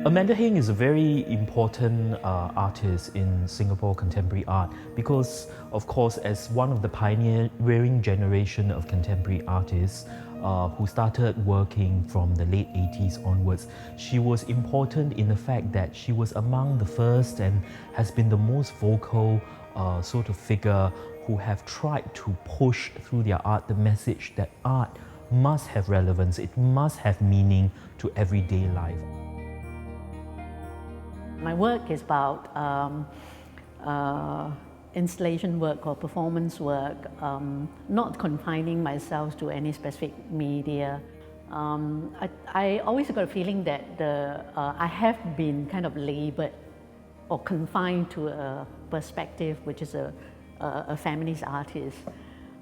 Amanda Heng is a very important artist in Singapore contemporary art because, of course, as one of the pioneering generation of contemporary artists who started working from the late 80s onwards, she was important in the fact that she was among the first and has been the most vocal sort of figure who have tried to push through their art the message that art must have relevance, it must have meaning to everyday life. My work is about installation work or performance work, not confining myself to any specific media. I always got a feeling that I have been kind of labelled or confined to a perspective which is a feminist artist.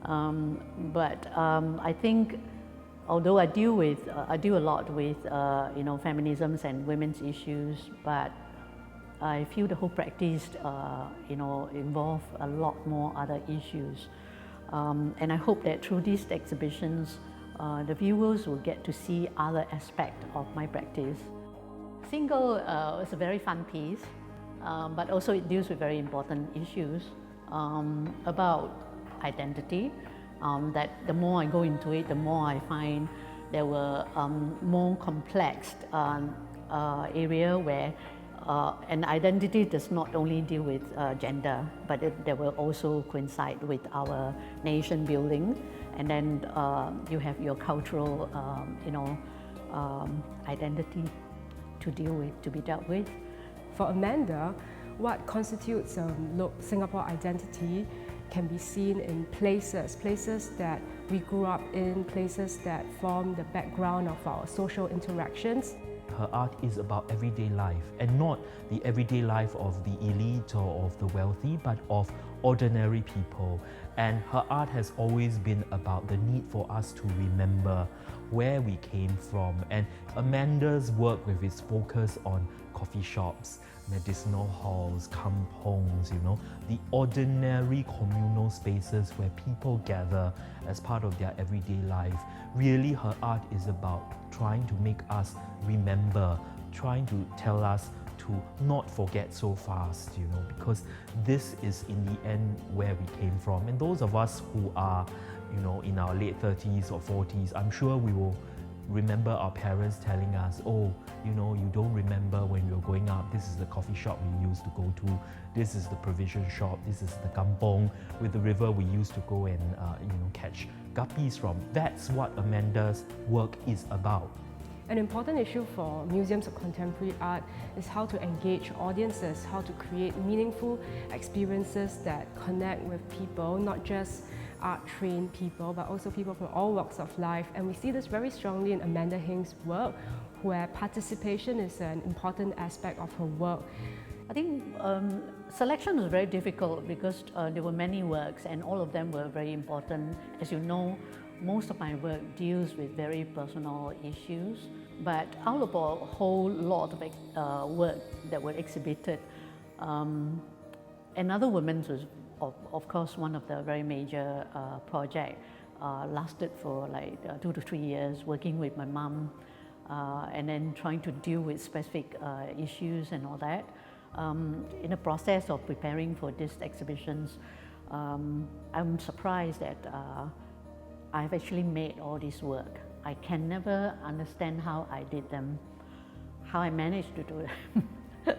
I think although I do a lot with feminisms and women's issues, but I feel the whole practice involve a lot more other issues, and I hope that through these exhibitions the viewers will get to see other aspects of my practice. Single is a very fun piece, but also it deals with very important issues about identity. That the more I go into it, the more I find there were more complex area where and identity does not only deal with gender, but they will also coincide with our nation building, and then you have your cultural identity to deal with, to be dealt with. For Amanda, what constitutes Singapore identity can be seen in places that we grew up in, places that form the background of our social interactions. Her art is about everyday life, and not the everyday life of the elite or of the wealthy, but of ordinary people. And her art has always been about the need for us to remember where we came from. And Amanda's work, with its focus on coffee shops, medicinal halls, kampongs, the ordinary communal spaces where people gather as part of their everyday life. Really, her art is about trying to make us remember, trying to tell us to not forget so fast, because this is in the end where we came from. And those of us who are, in our late 30s or 40s, I'm sure we will remember our parents telling us, oh, you don't remember when we were growing up, this is the coffee shop we used to go to, this is the provision shop, this is the kampong with the river we used to go and catch guppies from. That's what Amanda's work is about. An important issue for museums of contemporary art is how to engage audiences, how to create meaningful experiences that connect with people, not just art-trained people, but also people from all walks of life. And we see this very strongly in Amanda Heng's work, where participation is an important aspect of her work. I think selection was very difficult because there were many works and all of them were very important. As you know, most of my work deals with very personal issues, but out of a whole lot of work that were exhibited, Another Women's was of course one of the very major projects. Lasted for like 2 to 3 years, working with my mom and then trying to deal with specific issues and all that. In the process of preparing for these exhibitions, I'm surprised that I've actually made all this work. I can never understand how I did them, how I managed to do them.